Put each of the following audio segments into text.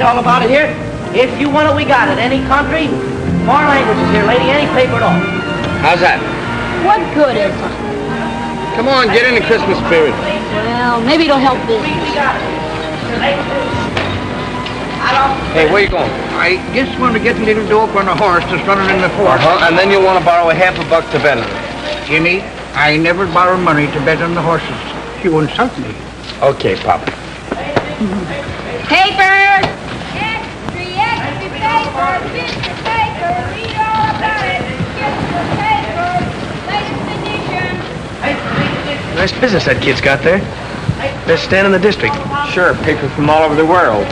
read all about it here? If you want it, we got it. Any country, 4 languages here, lady, any paper at all. How's that? What good is it? Come on, get in the Christmas spirit. Well, maybe it'll help business. We got it. Hey, where you going? I just want to get a little dope on a horse that's running in the fort. And then you'll want to borrow $1/2 to bet on it. Jimmy, I never borrow money to bet on the horses. You insult me. Okay, Pop. Papers! Extra paper, Mr. Paper, read all about it. Get your paper, latest edition. Nice business that kid's got there. Best stand in the district. Sure, paper from all over the world.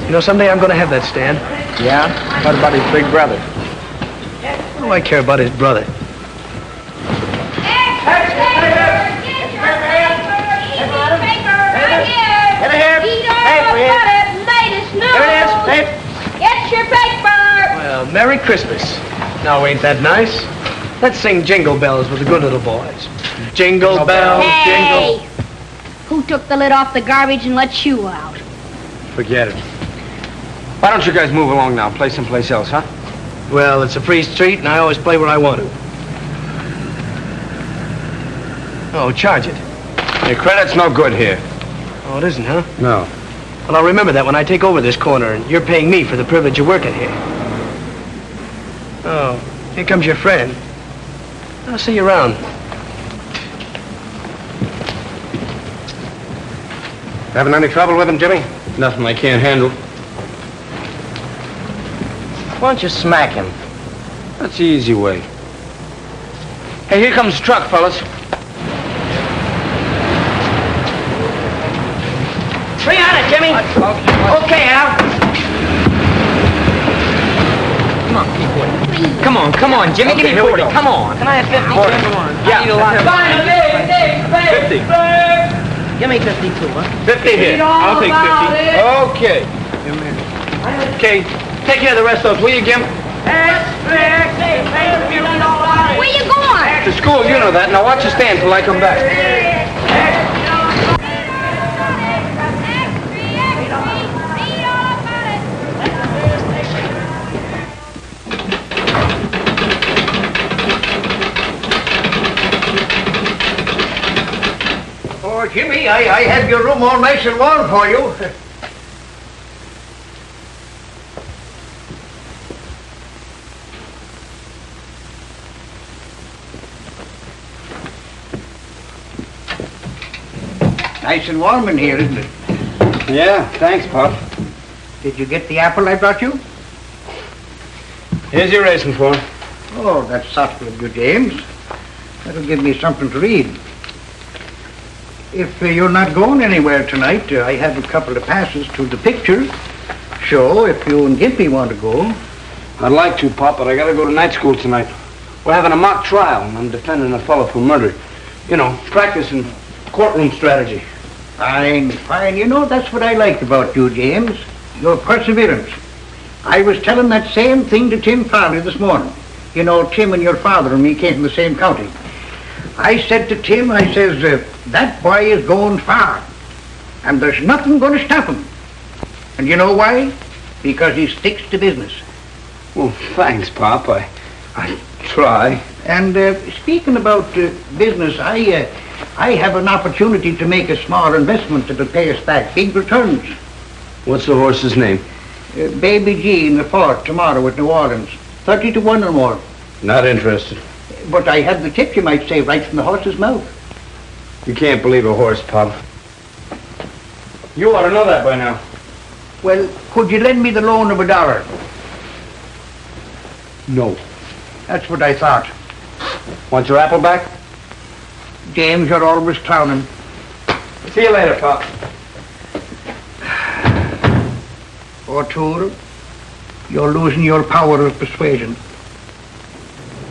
You know, someday I'm going to have that stand. Yeah? What about his big brother? What do I care about his brother? Extra paper, get your paper, easy paper, right here. Get it here. Read all Paper here. about it, latest news. Here it is. Paper. Get your paper. Well, Merry Christmas. Now, ain't that nice? Let's sing Jingle Bells with the good little boys. Jingle bells, jingle... Hey! Who took the lid off the garbage and let you out? Forget it. Why don't you guys move along now? Play someplace else, huh? Well, it's a free street, and I always play where I want to. Oh, charge it. Your credit's no good here. Oh, it isn't, huh? No. Well, I'll remember that when I take over this corner, and you're paying me for the privilege of working here. Oh, here comes your friend. I'll see you around. Having any trouble with him, Jimmy? Nothing I can't handle. Why don't you smack him? That's the easy way. Hey, here comes the truck, fellas. 300, Jimmy. Okay, Al. Come on, Jimmy, Okay, give me here we 40. go. Come on. Can I have 50? Yeah. I need a lot. 50. Give me 52, huh? 50 here. I'll take 50. Okay. Okay, take care of the rest of those, will you, Jim? Where you going? To school, you know that. Now watch your stand till I come back. Oh, Jimmy, I have your room all nice and warm for you. Nice and warm in here, isn't it? Yeah, thanks, Pop. Did you get the apple I brought you? Here's your racing phone. Oh, that's thoughtful of you, James. That'll give me something to read. If you're not going anywhere tonight, I have a couple of passes to the picture show if you and Gimpy want to go. I'd like to, Pop, but I gotta go to night school tonight. We're having a mock trial, and I'm defending a fellow for murder. You know, practicing courtroom strategy. Fine, fine. You know, that's what I liked about you, James. Your perseverance. I was telling that same thing to Tim Farley this morning. You know, Tim and your father and me came from the same county. I said to Tim, I says, that boy is going far, and there's nothing going to stop him. And you know why? Because he sticks to business. Well, thanks, Pop. I try. And speaking about business, I have an opportunity to make a small investment that'll pay us back big returns. What's the horse's name? Baby G in the fort tomorrow at New Orleans. 30 to 1 or more. Not interested. But I had the tip, you might say, right from the horse's mouth. You can't believe a horse, Pop. You ought to know that by now. Well, could you lend me the loan of $1? No. That's what I thought. Want your apple back? James, you're always clowning. See you later, Pop. O'Toole, you're losing your power of persuasion.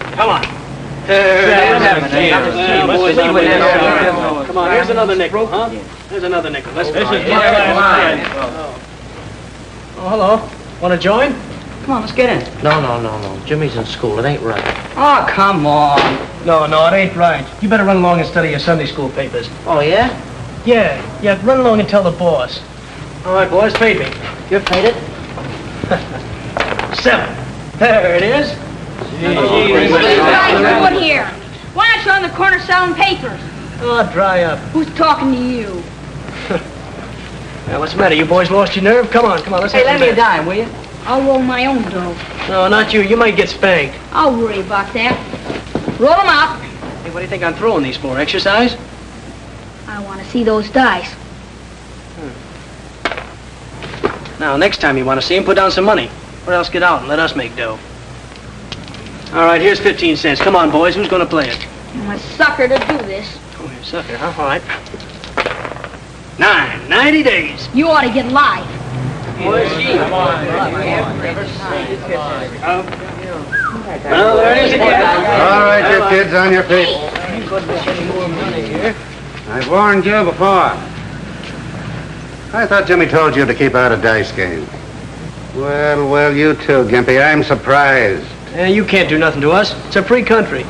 Come on. Come on, here's another nickel, huh? Here's another nickel. Let's try it. Oh, hello. Want to join? Come on, let's get in. No. Jimmy's in school. It ain't right. Oh, come on. No, it ain't right. You better run along and study your Sunday school papers. Oh, yeah? Yeah, run along and tell the boss. All right, boys, pay me. You're faded. 7. There it is. Guys, you're good here. Why aren't you on the corner selling papers? Oh, dry up. Who's talking to you? Now, what's the matter? You boys lost your nerve? Come on, let's Hey, have lend some me a bets. dime, will you? I'll roll my own dough. No, not you. You might get spanked. I'll worry about that. Roll them out. Hey, what do you think I'm throwing these for? Exercise? I want to see those dice. Now, next time you want to see him, put down some money. Or else get out and let us make dough. All right, here's 15 cents. Come on, boys. Who's going to play it? I'm a sucker to do this. Oh, you're a sucker, huh? All right. 90 days. You ought to get live. Well, there it is again. All right, you kids, on your feet. I've warned you before. I thought Jimmy told you to keep out of dice games. Well, you too, Gimpy. I'm surprised. You can't do nothing to us. It's a free country.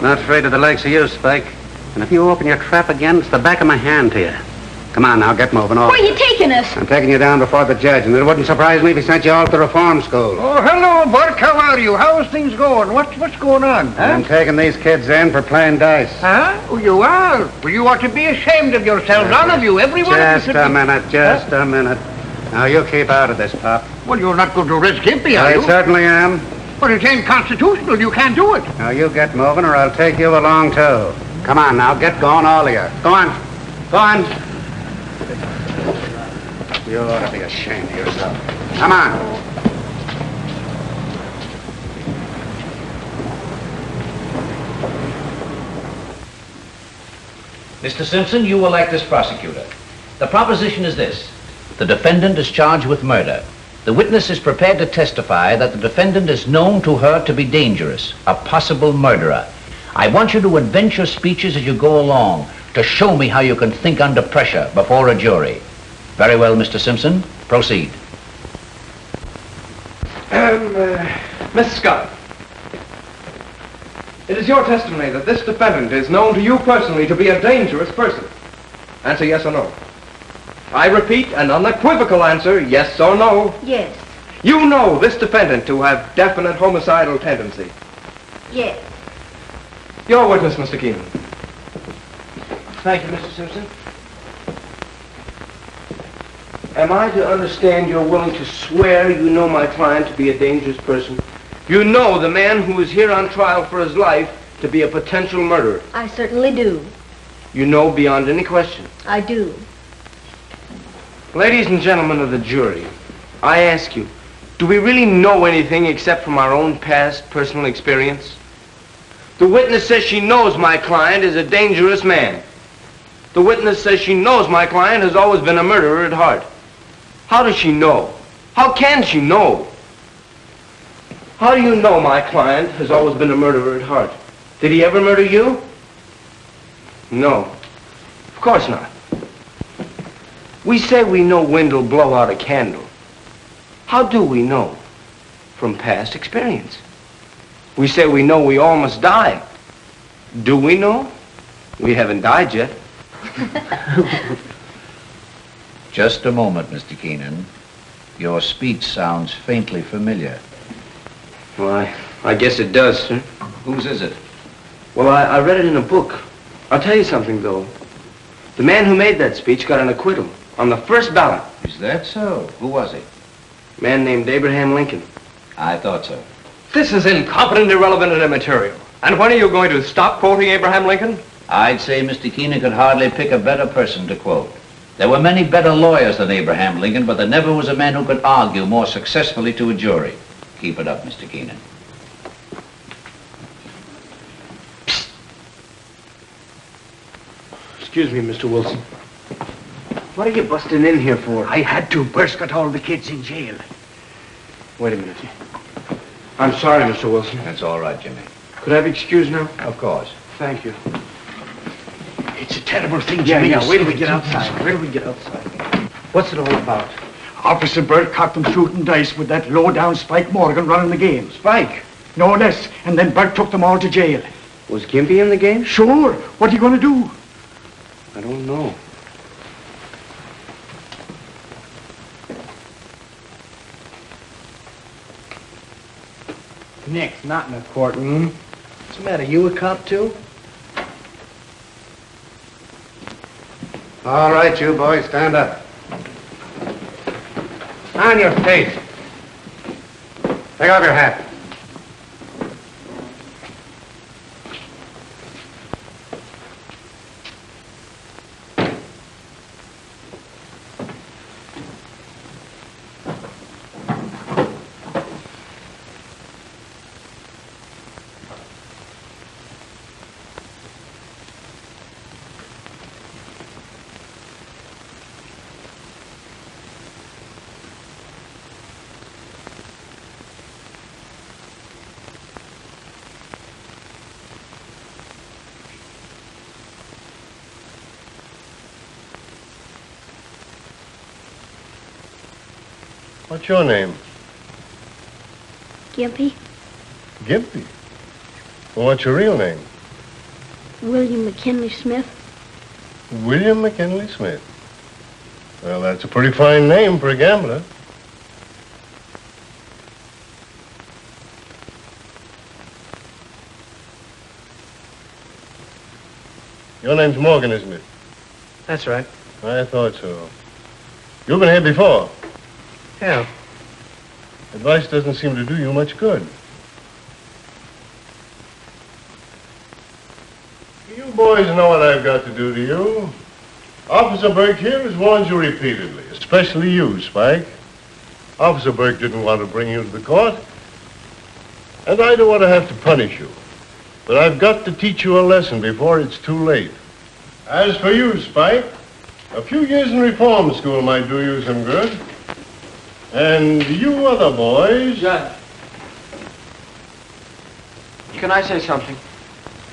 Not afraid of the likes of you, Spike. And if you open your trap again, it's the back of my hand to you. Come on now, get moving. Where are you taking us? I'm taking you down before the judge, and it wouldn't surprise me if he sent you all to reform school. Oh, hello, Bert. How are you? How's things going? What's going on, huh? I'm taking these kids in for playing dice. Huh? Oh, you are? Well, you ought to be ashamed of yourselves, all of you, every one of you. Just a minute. Now, you keep out of this, Pop. Well, you're not going to arrest Gimpy, are I you? certainly am. But it ain't constitutional. You can't do it. Now, you get moving, or I'll take you along, too. Come on now, get going, all of you. Go on. You ought to be ashamed of yourself. Come on. Mr. Simpson, you will act as prosecutor. The proposition is this. The defendant is charged with murder. The witness is prepared to testify that the defendant is known to her to be dangerous, a possible murderer. I want you to invent your speeches as you go along to show me how you can think under pressure before a jury. Very well, Mr. Simpson. Proceed. Miss Scott, it is your testimony that this defendant is known to you personally to be a dangerous person. Answer yes or no. I repeat, an unequivocal answer, yes or no. Yes. You know this defendant to have definite homicidal tendency. Yes. Your witness, Mr. Keenan. Thank you, Mr. Simpson. Am I to understand you're willing to swear you know my client to be a dangerous person? You know the man who is here on trial for his life to be a potential murderer. I certainly do. You know beyond any question. I do. Ladies and gentlemen of the jury, I ask you, do we really know anything except from our own past personal experience? The witness says she knows my client is a dangerous man. The witness says she knows my client has always been a murderer at heart. How does she know? How can she know? How do you know my client has always been a murderer at heart? Did he ever murder you? No. Of course not. We say we know wind will blow out a candle. How do we know? From past experience. We say we know we all must die. Do we know? We haven't died yet. Just a moment, Mr. Keenan. Your speech sounds faintly familiar. Well, I guess it does, sir. Whose is it? Well, I read it in a book. I'll tell you something, though. The man who made that speech got an acquittal on the first ballot. Is that so? Who was he? A man named Abraham Lincoln. I thought so. This is incompetent, irrelevant, and immaterial. And when are you going to stop quoting Abraham Lincoln? I'd say Mr. Keenan could hardly pick a better person to quote. There were many better lawyers than Abraham Lincoln, but there never was a man who could argue more successfully to a jury. Keep it up, Mr. Keenan. Excuse me, Mr. Wilson. What are you busting in here for? I had to. Bert's got all the kids in jail. Wait a minute. I'm sorry, Mr. Wilson. That's all right, Jimmy. Could I be excused now? Of course. Thank you. It's a terrible thing, Jimmy. Yeah, wait till we get outside. Wait till we get outside. What's it all about? Officer Bert caught them shooting dice with that low-down Spike Morgan running the game. Spike. No less. And then Bert took them all to jail. Was Gimpy in the game? Sure. What are you going to do? I don't know. Nick, not in a courtroom. What's the matter? You a cop, too? All right, you boys, stand up. On your face. Take off your hat. What's your name? Gimpy? Gimpy. Well, what's your real name? William McKinley Smith? William McKinley Smith. Well, that's a pretty fine name for a gambler. Your name's Morgan, isn't it? That's right. I thought so. You've been here before. Yeah. Advice doesn't seem to do you much good. You boys know what I've got to do to you. Officer Burke here has warned you repeatedly, especially you, Spike. Officer Burke didn't want to bring you to the court, and I don't want to have to punish you. But I've got to teach you a lesson before it's too late. As for you, Spike, a few years in reform school might do you some good. And you other boys... Judge. Can I say something?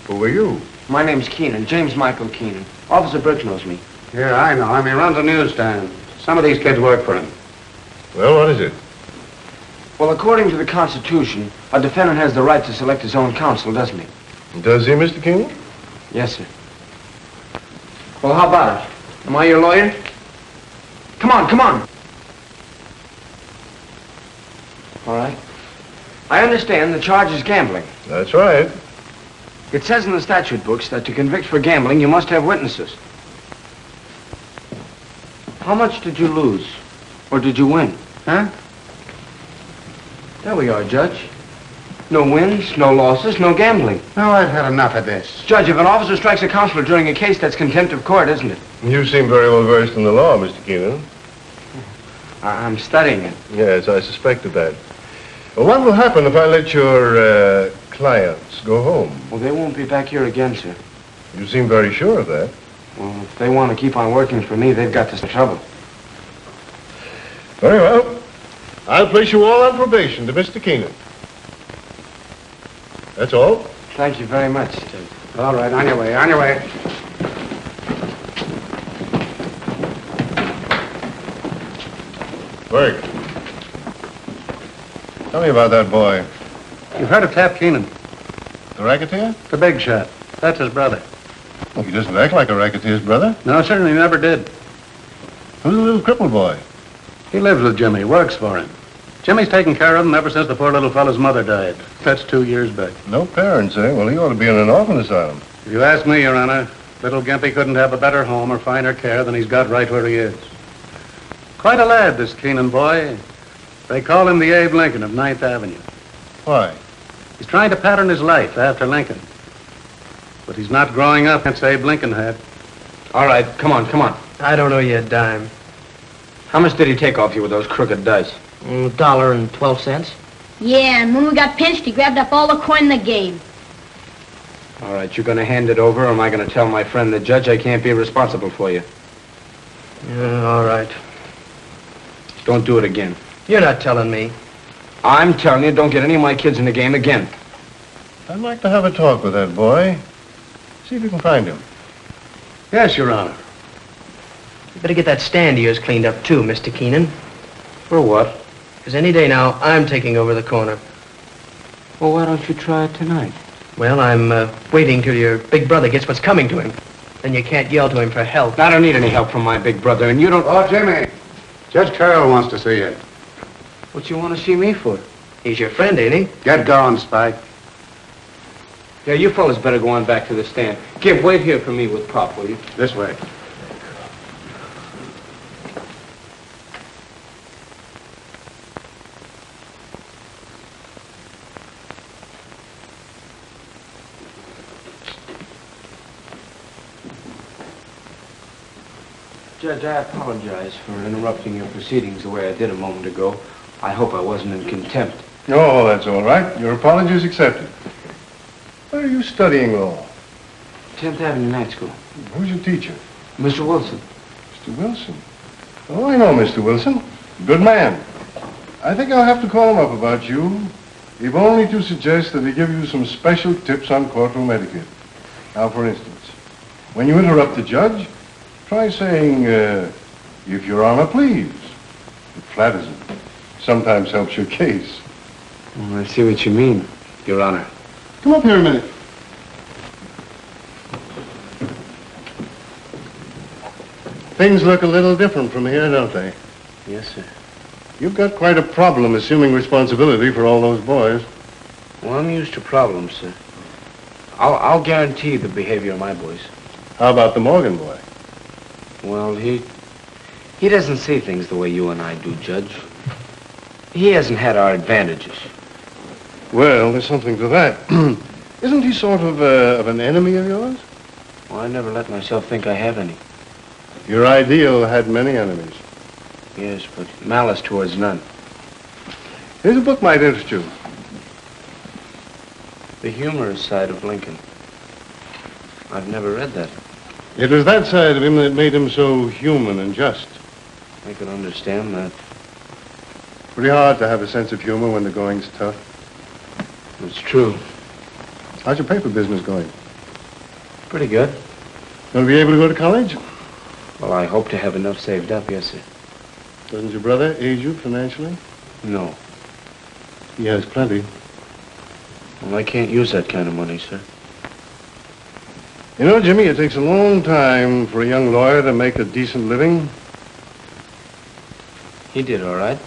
Who are you? My name's Keenan, James Michael Keenan. Officer Burke knows me. Yeah, I know him. He runs a newsstand. Some of these kids work for him. Well, what is it? Well, according to the Constitution, a defendant has the right to select his own counsel, doesn't he? Does he, Mr. Keenan? Yes, sir. Well, how about it? Am I your lawyer? Come on, come on. All right. I understand the charge is gambling. That's right. It says in the statute books that to convict for gambling, you must have witnesses. How much did you lose? Or did you win? Huh? There we are, Judge. No wins, no losses, no gambling. No, I've had enough of this. Judge, if an officer strikes a counselor during a case, that's contempt of court, isn't it? You seem very well versed in the law, Mr. Keenan. I'm studying it. Yes, I suspected that. Well, what will happen if I let your clients go home? Well, they won't be back here again, sir. You seem very sure of that. Well, if they want to keep on working for me, they've got to trouble. Very well. I'll place you all on probation to Mr. Keenan. That's all. Thank you very much, Judge. All right, on your way, on your way. Burke. Tell me about that boy. You've heard of Tap Keenan, The racketeer? the big shot. That's his brother. Well, he doesn't act like a racketeer's brother. No, certainly never did. Who's the little crippled boy? He lives with Jimmy, works for him. Jimmy's taken care of him ever since the poor little fellow's mother died. That's 2 years back. No parents, eh? Well, he ought to be in an orphan asylum. If you ask me, Your Honor, little Gimpy couldn't have a better home or finer care than he's got right where he is. Quite a lad, this Keenan boy. They call him the Abe Lincoln of 9th Avenue. Why? He's trying to pattern his life after Lincoln. But he's not growing up as Abe Lincoln had. All right, come on, come on. I don't owe you a dime. How much did he take off you with those crooked dice? $1.12. Yeah, and when we got pinched, he grabbed up all the coin in the game. All right, you're going to hand it over, or am I going to tell my friend the judge I can't be responsible for you? All right. Don't do it again. You're not telling me. I'm telling you, don't get any of my kids in the game again. I'd like to have a talk with that boy. See if you can find him. Yes, Your Honor. You better get that stand of yours cleaned up, too, Mr. Keenan. For what? Because any day now, I'm taking over the corner. Well, why don't you try it tonight? Well, I'm waiting till your big brother gets what's coming to him. Then you can't yell to him for help. I don't need any help from my big brother, and you don't... Oh, Jimmy. Judge Carroll wants to see you. What you want to see me for? He's your friend, ain't he? Get going, Spike. Yeah, you fellas better go on back to the stand. Gib, wait here for me with Pop, will you? This way. Judge, I apologize for interrupting your proceedings the way I did a moment ago. I hope I wasn't in contempt. Oh, that's all right. Your apology is accepted. Where are you studying law? 10th Avenue Night School. Who's your teacher? Mr. Wilson. Mr. Wilson. Oh, I know Mr. Wilson. Good man. I think I'll have to call him up about you, if only to suggest that he give you some special tips on courtroom etiquette. Now, for instance, when you interrupt the judge, try saying, if Your Honor, please. It flatters him. Sometimes helps your case. I see what you mean, Your Honor. Come up here a minute. Things look a little different from here, don't they? Yes, sir. You've got quite a problem assuming responsibility for all those boys. Well, I'm used to problems, sir. I'll guarantee the behavior of my boys. How about the Morgan boy? Well, he doesn't see things the way you and I do, Judge. He hasn't had our advantages. Well, there's something to that. Isn't he sort of an enemy of yours? Well, I never let myself think I have any. Your ideal had many enemies. Yes, but malice towards none. Here's a book might interest you. The humorous side of Lincoln. I've never read that. It was that side of him that made him so human and just. I can understand that. Pretty hard to have a sense of humor when the going's tough. It's true. How's your paper business going? Pretty good. Gonna be able to go to college? Well, I hope to have enough saved up, yes, sir. Doesn't your brother aid you financially? No. He has plenty. Well, I can't use that kind of money, sir. You know, Jimmy, it takes a long time for a young lawyer to make a decent living. He did all right.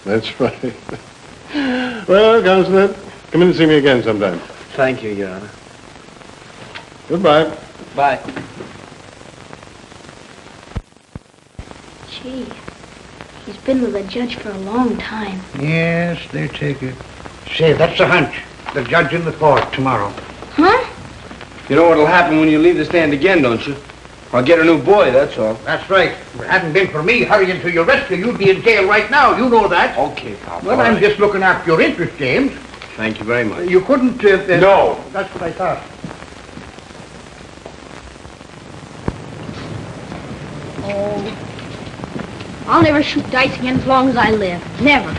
That's right. Well, Consulate, come in and see me again sometime. Thank you, Your Honor. Goodbye. Bye. Gee, he's been with the judge for a long time. Yes, they take it. Say, that's a hunch. The judge in the court tomorrow. Huh? You know what'll happen when you leave the stand again, don't you? I'll get a new boy, that's all. That's right. If it hadn't been for me hurrying to your rescue, you'd be in jail right now. You know that. Okay, Pop. Well, I'm just looking after your interest, James. Thank you very much. You couldn't... No. That's what I thought. Oh, I'll never shoot dice again as long as I live. Never.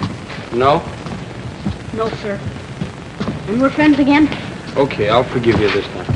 No? No, sir. And we're friends again? Okay, I'll forgive you this time.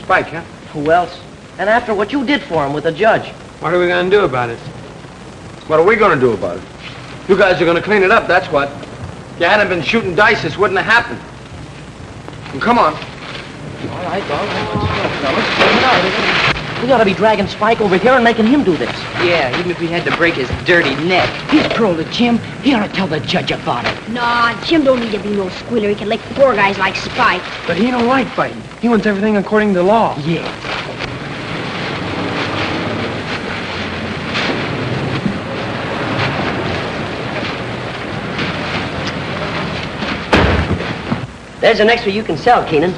Spike, huh? Who else? And after what you did for him with the judge. What are we going to do about it? What are we going to do about it? You guys are going to clean it up, that's what. If you hadn't been shooting dice, this wouldn't have happened. And come on. All right, fellas, clean it out. We ought to be dragging Spike over here and making him do this. Yeah, even if we had to break his dirty neck. He's paroled to Jim. He ought to tell the judge about it. Nah, Jim don't need to be no squealer. He can lick poor guys like Spike. But he don't like fighting. He wants everything according to law. Yeah. There's an extra you can sell, Keenan.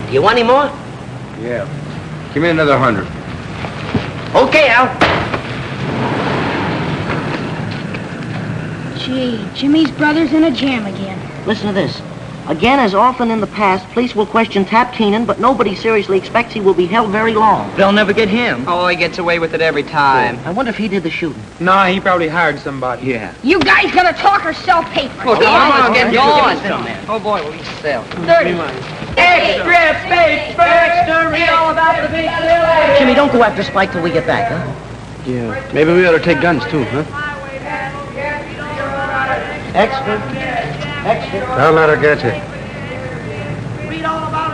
Do you want any more? Yeah. Give me another 100. Okay, Al. Gee, Jimmy's brother's in a jam again. Listen to this. Again, as often in the past, police will question Tap Keenan, but nobody seriously expects he will be held very long. They'll never get him. Oh, he gets away with it every time. I wonder if he did the shooting. Nah, he probably hired somebody. Yeah. You guys gotta talk or sell paper. Well, come on, let's get going. Oh, boy, will he sell. 30. Extra space, extra, read all about the big deal. Jimmy, don't go after Spike till we get back, huh? Yeah, maybe we ought to take guns, too, huh? Extra. Extra. Don't let her get you.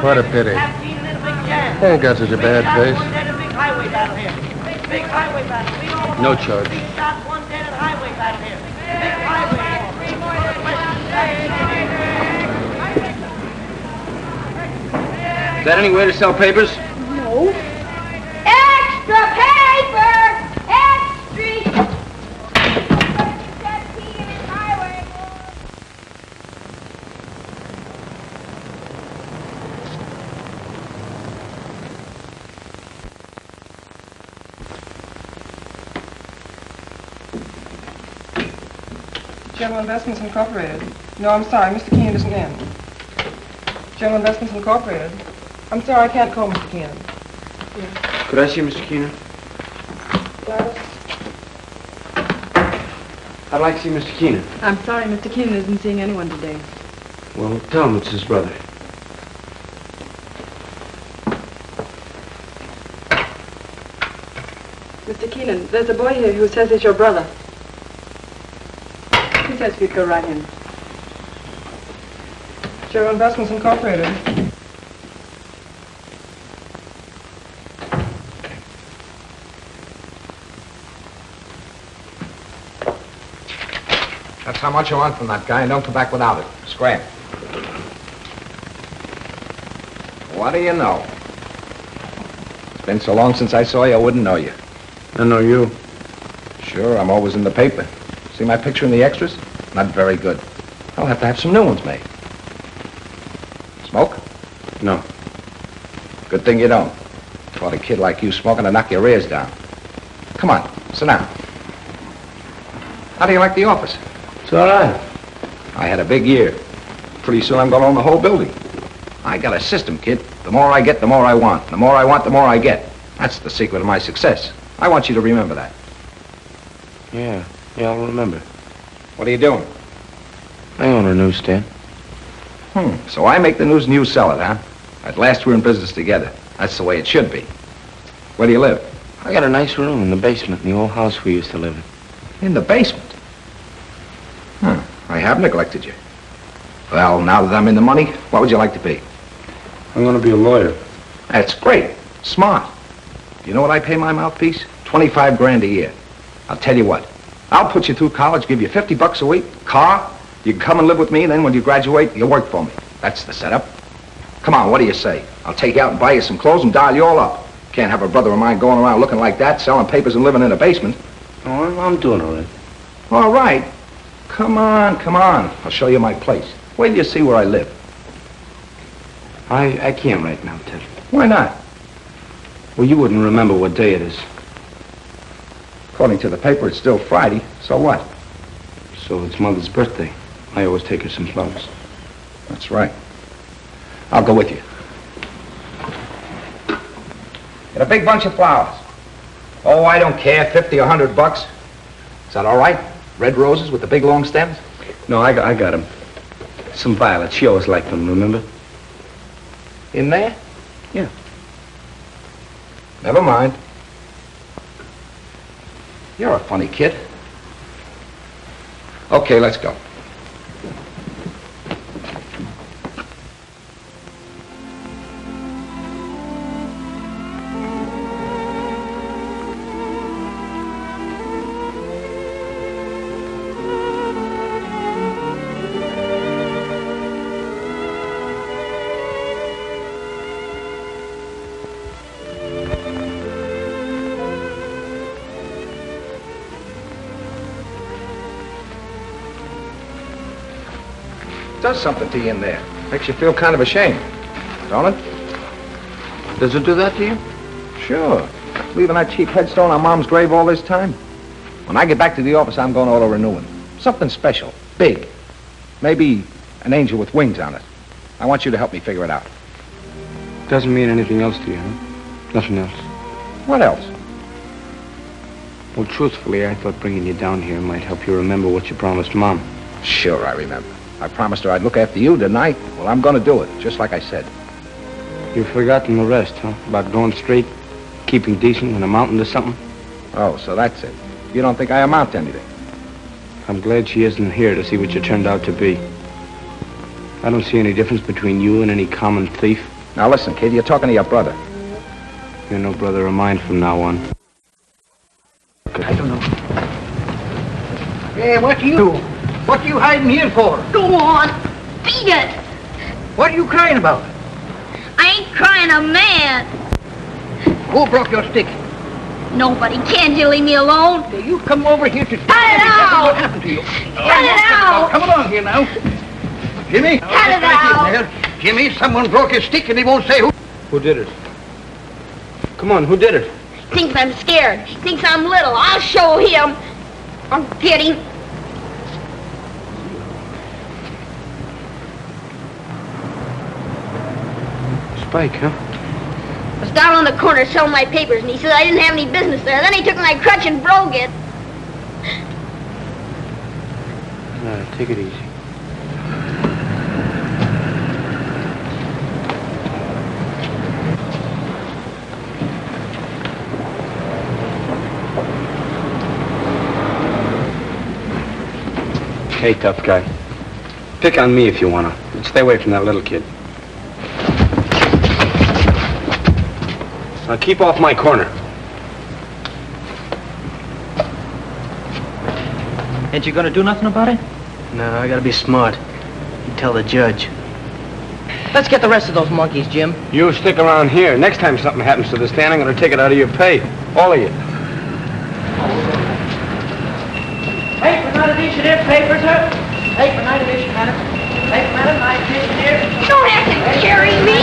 What a pity. Ain't got such a bad face. No charge. Is that any way to sell papers? No. Extra paper! Extra! General Investments Incorporated. No, I'm sorry, Mr. Keenan isn't in. General Investments Incorporated. I'm sorry, I can't call Mr. Keenan. Yeah. Could I see Mr. Keenan? I'd like to see Mr. Keenan. I'm sorry, Mr. Keenan isn't seeing anyone today. Well, tell him it's his brother. Mr. Keenan, there's a boy here who says he's your brother. He says you'd go right in. General Investments Incorporated. That's how much you want from that guy, and don't come back without it. Scram. What do you know? It's been so long since I saw you, I wouldn't know you. I know you. Sure, I'm always in the paper. See my picture in the extras? Not very good. I'll have to have some new ones made. Smoke? No. Good thing you don't. Caught a kid like you smoking to knock your ears down. Come on, sit down. How do you like the office? It's all right. I had a big year. Pretty soon I'm going to own the whole building. I got a system, kid. The more I get, the more I want. The more I want, the more I get. That's the secret of my success. I want you to remember that. Yeah, I'll remember. What are you doing? I own a newsstand. So I make the news and you sell it, huh? At last we're in business together. That's the way it should be. Where do you live? I got a nice room in the basement in the old house we used to live in. In the basement? I have neglected you. Well, now that I'm in the money, what would you like to be? I'm going to be a lawyer. That's great. Smart. You know what I pay my mouthpiece? 25 grand a year. I'll tell you what. I'll put you through college, give you $50 a week, car. You can come and live with me, and then when you graduate, you work for me. That's the setup. Come on, what do you say? I'll take you out and buy you some clothes and dial you all up. Can't have a brother of mine going around looking like that, selling papers and living in a basement. Oh, I'm doing all right. All right. Come on. I'll show you my place. Wait till you see where I live. I can't right now, Ted. Why not? Well, you wouldn't remember what day it is. According to the paper, it's still Friday. So what? So it's Mother's birthday. I always take her some flowers. That's right. I'll go with you. Get a big bunch of flowers. Oh, I don't care, 50 or $100. Is that all right? Red roses with the big long stems? No, I got them. Some violets. She always liked them, remember? In there? Yeah. Never mind. You're a funny kid. Okay, let's go. Does something to you in there. Makes you feel kind of ashamed, don't it? Does it do that to you? Sure. Leaving that cheap headstone on Mom's grave all this time. When I get back to the office, I'm going to auto-renew it. Something special, big. Maybe an angel with wings on it. I want you to help me figure it out. Doesn't mean anything else to you, huh? Nothing else. What else? Well, truthfully, I thought bringing you down here might help you remember what you promised Mom. Sure, I remember. I promised her I'd look after you tonight. Well, I'm going to do it, just like I said. You've forgotten the rest, huh? About going straight, keeping decent, and amounting to something? Oh, so that's it. You don't think I amount to anything? I'm glad she isn't here to see what you turned out to be. I don't see any difference between you and any common thief. Now listen, kid, you're talking to your brother. You're no brother of mine from now on. I don't know. Hey, what are you? What are you hiding here for? Go on. Beat it. What are you crying about? I ain't crying, a man. Who broke your stick? Nobody. Can't you leave me alone? You come over here to... Cut it out! What happened to you? Cut it out! Come along here now. Jimmy? Cut it out! Jimmy, someone broke his stick and he won't say who. Who did it? Come on, who did it? Thinks I'm scared. Thinks I'm little. I'll show him. I'll get him. Spike, huh? I was down on the corner selling my papers, and he said I didn't have any business there. Then he took my crutch and broke it. Take it easy. Hey, tough guy. Pick on me if you wanna. But stay away from that little kid. Now keep off my corner. Ain't you gonna do nothing about it? No, I gotta be smart. You tell the judge. Let's get the rest of those monkeys, Jim. You stick around here. Next time something happens to the stand, I'm gonna take it out of your pay. All of you. Paper, night edition here, paper, sir. Paper, night edition, madam. Paper, madam, night edition here. You don't have to carry me.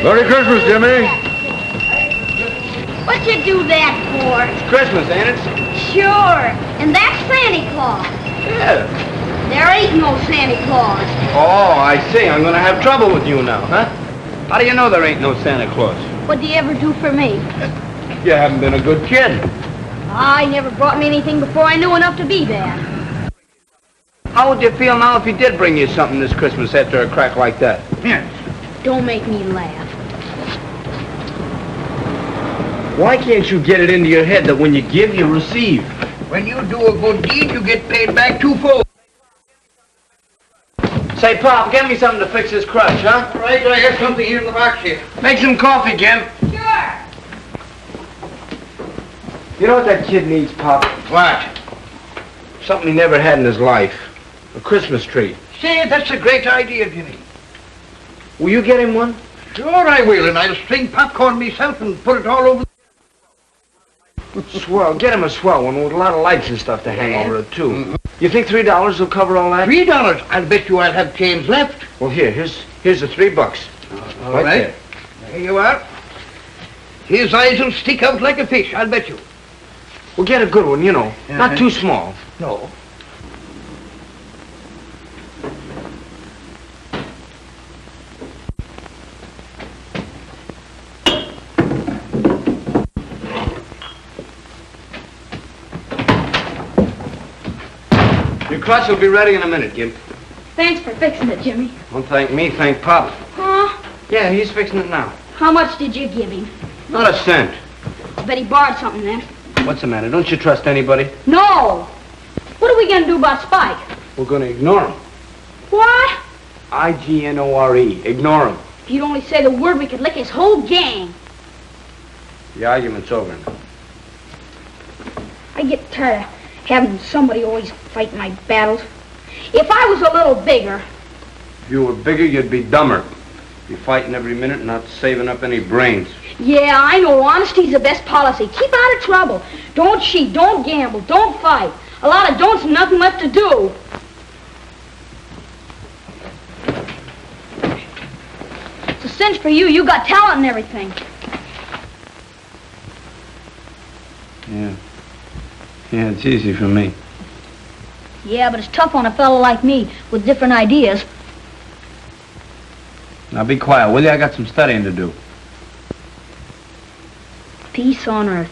Merry Christmas, Jimmy. What'd you do that for? It's Christmas, ain't it? Sure. And that's Santa Claus. Yeah. There ain't no Santa Claus. Oh, I see. I'm gonna have trouble with you now, huh? How do you know there ain't no Santa Claus? What'd you ever do for me? You haven't been a good kid. I never brought me anything before I knew enough to be bad. How would you feel now if he did bring you something this Christmas after a crack like that? Yes. Don't make me laugh. Why can't you get it into your head that when you give, you receive? When you do a good deed, you get paid back twofold. Say, Pop, get me something to fix this crutch, huh? All right, I have something here in the box here. Make some coffee, Jim. Sure. You know what that kid needs, Pop? What? Something he never had in his life. A Christmas tree. Say, that's a great idea, Jimmy. Will you get him one? Sure I will, and I'll string popcorn myself and put it all over. Swell. Get him a swell one with a lot of lights and stuff to hang over it, too. Mm-hmm. You think $3 will cover all that? $3? I'll bet you I'll have change left. Well, here's the $3. All right. There you are. His eyes will stick out like a fish, I'll bet you. Well, get a good one, you know. Not too small. No. Your crutch will be ready in a minute, Gimp. Thanks for fixing it, Jimmy. Don't thank me, thank Pop. Huh? Yeah, he's fixing it now. How much did you give him? Not a cent. I bet he borrowed something then. What's the matter? Don't you trust anybody? No. What are we going to do about Spike? We're going to ignore him. What? I-G-N-O-R-E. Ignore him. If you'd only say the word, we could lick his whole gang. The argument's over now. I get tired of having somebody always fight my battles. If I was a little bigger... If you were bigger, you'd be dumber. Be fighting every minute, not saving up any brains. Yeah, I know. Honesty's the best policy. Keep out of trouble. Don't cheat. Don't gamble. Don't fight. A lot of don'ts and nothing left to do. It's a cinch for you. You got talent and everything. Yeah. Yeah, it's easy for me. Yeah, but it's tough on a fellow like me with different ideas. Now be quiet, will you? I got some studying to do. Peace on earth.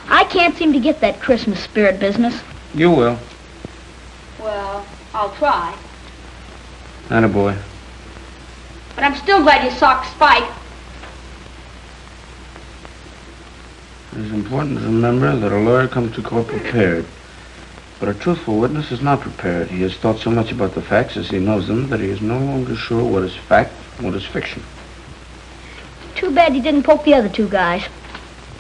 I can't seem to get that Christmas spirit business. You will. Well, I'll try. Attaboy. But I'm still glad you socked Spike. It's important to remember that a lawyer comes to court prepared. But a truthful witness is not prepared. He has thought so much about the facts as he knows them that he is no longer sure what is fact and what is fiction. Too bad you didn't poke the other two guys.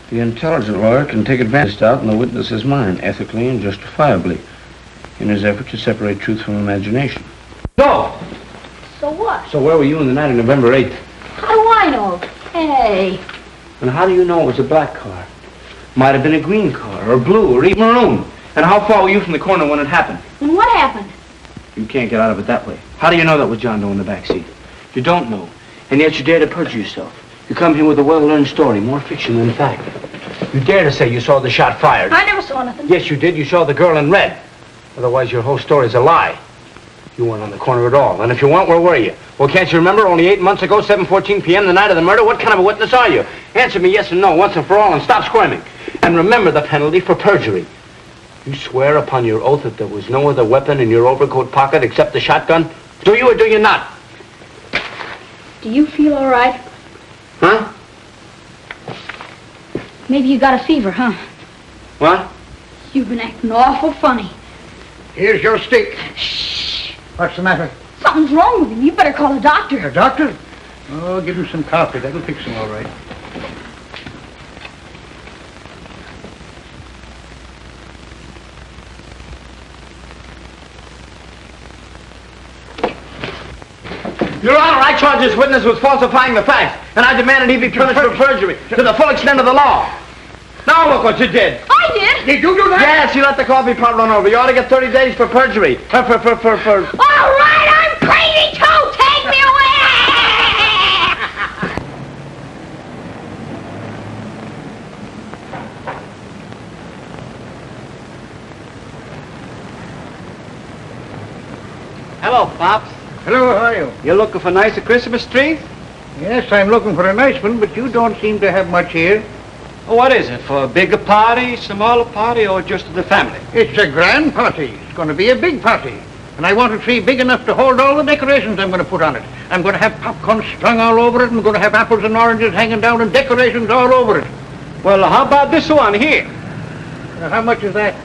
The intelligent lawyer can take advantage of doubt in the witness's mind, ethically and justifiably, in his effort to separate truth from imagination. No! So what? So where were you on the night of November 8th? How do I know? Hey. And how do you know it was a black car? Might have been a green car, or blue, or even maroon. And how far were you from the corner when it happened? And what happened? You can't get out of it that way. How do you know that was John Doe in the back seat? You don't know. And yet you dare to perjure yourself. You come here with a well-learned story, more fiction than fact. You dare to say you saw the shot fired. I never saw nothing. Yes, you did. You saw the girl in red. Otherwise, your whole story's a lie. You weren't on the corner at all. And if you weren't, where were you? Well, can't you remember only 8 months ago, 7:14 p.m., the night of the murder? What kind of a witness are you? Answer me yes and no, once and for all, and stop squirming. And remember the penalty for perjury. You swear upon your oath that there was no other weapon in your overcoat pocket except the shotgun? Do you or do you not? Do you feel all right? Huh? Maybe you got a fever, huh? What? You've been acting awful funny. Here's your stick. Shh. What's the matter? Something's wrong with him. You better call a doctor. A doctor? Oh, give him some coffee. That'll fix him all right. Your Honor, I charge this witness with falsifying the facts, and I demanded he be punished for perjury to the full extent of the law. Now look what you did. I did? Did you do that? Yes, you let the coffee pot run over. You ought to get 30 days for perjury. All right, I'm crazy too. Take me away. Hello, Pops. Hello, how are you? You looking for nicer Christmas trees? Yes, I'm looking for a nice one, but you don't seem to have much here. Oh, what is it, for a bigger party, smaller party, or just the family? It's a grand party. It's going to be a big party. And I want a tree big enough to hold all the decorations I'm going to put on it. I'm going to have popcorn strung all over it. I'm going to have apples and oranges hanging down and decorations all over it. Well, how about this one here? How much is that?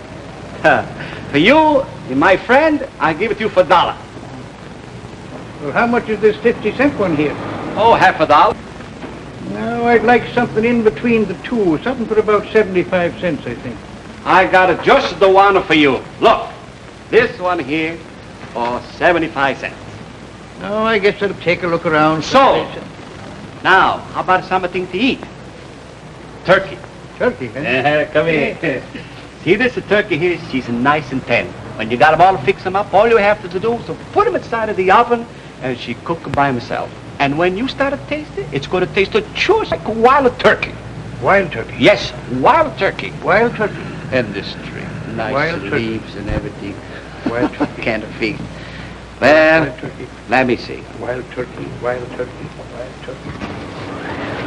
For you, my friend, I give it to you for $1. Well, how much is this 50-cent one here? Oh, half $1. No, I'd like something in between the two. Something for about 75 cents, I think. I got it just the one for you. Look, this one here for 75 cents. No, I guess I'll take a look around. So, now, how about something to eat? Turkey. Turkey, huh? Come here. See this turkey here? She's nice and tender. When you got them all fix them up, all you have to do is put them inside of the oven, and she cook them by herself. And when you start to taste it, it's going to taste just like a wild turkey. Wild turkey? Yes, wild turkey. Wild turkey. And this tree. Nice Wild leaves turkey. and everything. Wild turkey. Can't feed. Well, Wild turkey. let me see. Wild turkey. Wild turkey. Wild turkey.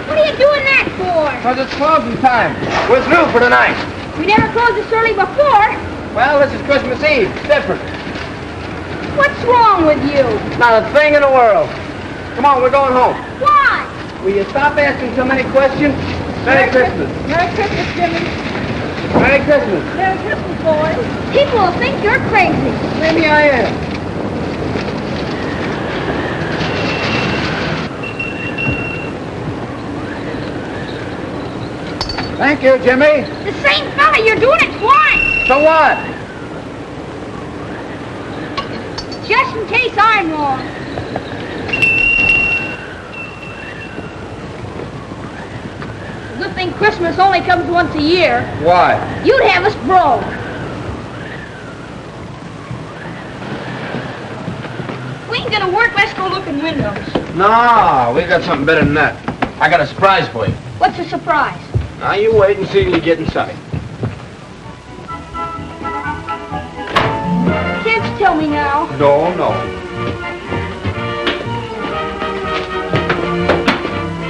What are you doing that for? Because it's closing time. We're through for tonight. We never closed this early before. Well, this is Christmas Eve. It's different. What's wrong with you? Not a thing in the world. Come on, we're going home. Why? Will you stop asking so many questions? Merry Christmas. Merry Christmas, Jimmy. Merry Christmas. Merry Christmas, boys. People will think you're crazy. Maybe I am. Thank you, Jimmy. The same fella, you're doing it twice. So what? Just in case I'm wrong. Good thing Christmas only comes once a year. Why? You'd have us broke. We ain't gonna work, let's go look in windows. No, we got something better than that. I got a surprise for you. What's the surprise? Now you wait and see till you get inside. Can't tell me now. No, no.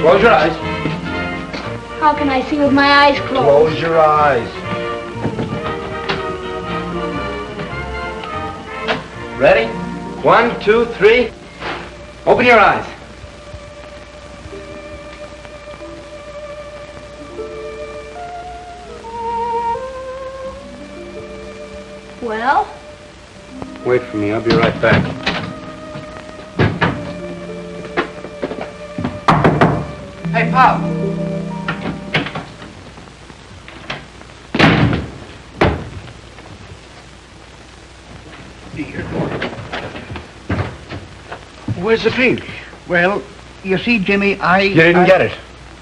Close your eyes. How can I see with my eyes closed? Close your eyes. Ready? 1, 2, 3. Open your eyes. Well? Wait for me. I'll be right back. Hey, Pop. Where's the tree? Well, you see, Jimmy, You didn't get it.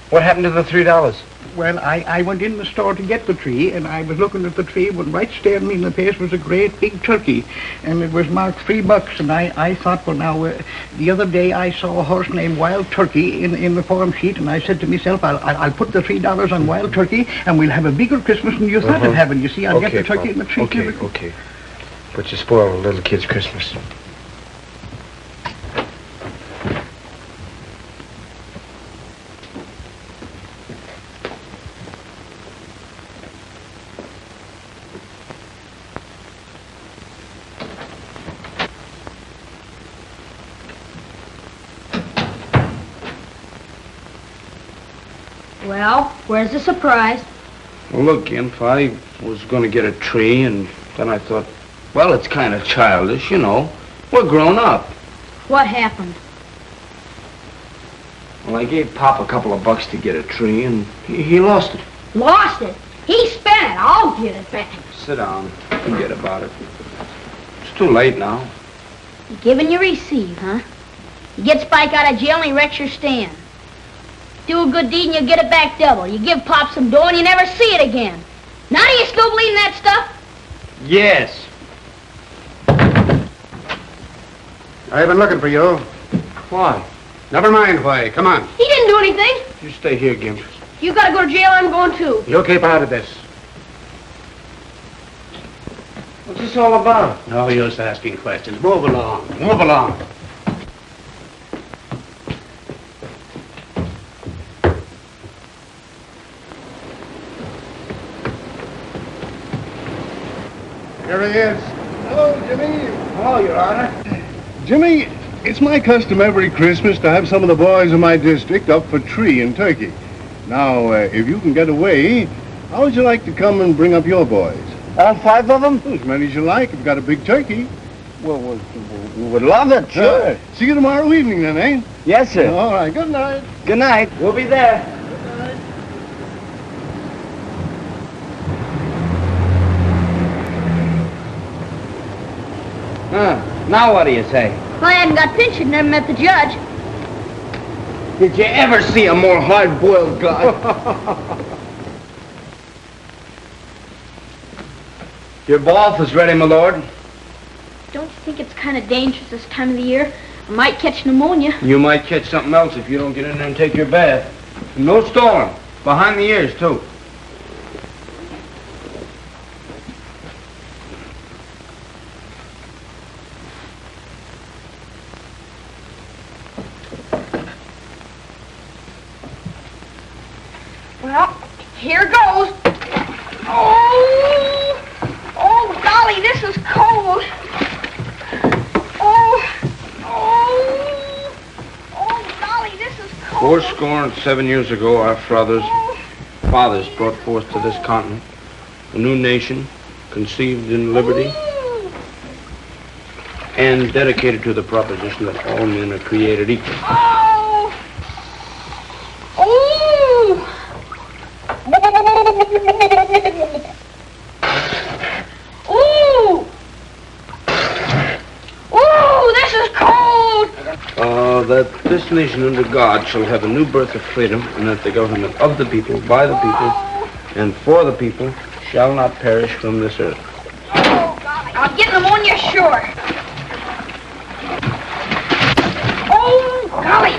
What happened to the $3? Well, I went in the store to get the tree, and I was looking at the tree, when right staring me in the face was a great big turkey, and it was marked $3, and I thought, well, now, the other day I saw a horse named Wild Turkey in the form sheet, and I said to myself, I'll put the $3 on Wild Turkey, and we'll have a bigger Christmas than you thought of having. You see, I'll get the turkey in the tree. Okay. But you spoiled a little kid's Christmas. Well, where's the surprise? Well, look, Gimp, I was going to get a tree, and then I thought, well, it's kind of childish, you know. We're grown up. What happened? Well, I gave Pop a couple of bucks to get a tree, and he lost it. Lost it? He spent it. I'll get it back. Sit down. Forget about it. It's too late now. You give and you receive, huh? You get Spike out of jail and he wrecks your stand. Do a good deed and you get it back double. You give Pop some dough and you never see it again. Now do you still believe in that stuff? Yes. I've been looking for you. Why? Never mind why. Come on. He didn't do anything. You stay here, Gimp. You gotta go to jail, I'm going too. You keep out of this. What's this all about? No use asking questions. Move along. Move along. Here he is. Hello, Jimmy. Hello, Your Honor. Jimmy, it's my custom every Christmas to have some of the boys in my district up for tree and turkey. Now, if you can get away, how would you like to come and bring up your boys? All 5 of them? As many as you like. We've got a big turkey. Well, we would love it, sure. See you tomorrow evening then, eh? Yes, sir. All right, good night. Good night. We'll be there. Now what do you say? Well, I hadn't got pinched and never met the judge. Did you ever see a more hard-boiled guy? Your bath is ready, my lord. Don't you think it's kind of dangerous this time of the year? I might catch pneumonia. You might catch something else if you don't get in there and take your bath. No storm. Behind the ears, too. Well, here goes. Oh, golly, this is cold. Golly, this is cold. 407 years ago, our fathers brought forth to this continent a new nation, conceived in liberty, and dedicated to the proposition that all men are created equal. This is cold. That this nation under God shall have a new birth of freedom, and that the government of the people, by the people, and for the people shall not perish from this earth. Oh, golly, I'll get pneumonia, sure. Oh, golly.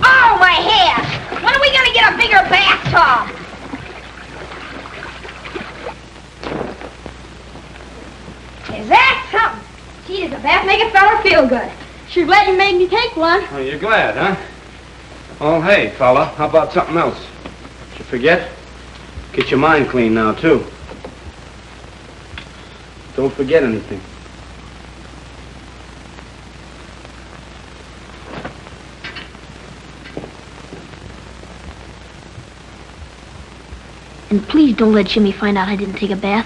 Oh, my hair. When are we going to get a bigger bathtub? Is that something? A bath make a fella feel good. Sure glad you made me take one. Oh, you're glad, huh? Oh, hey, fella, how about something else? Did you forget? Get your mind clean now, too. Don't forget anything. And please don't let Jimmy find out I didn't take a bath.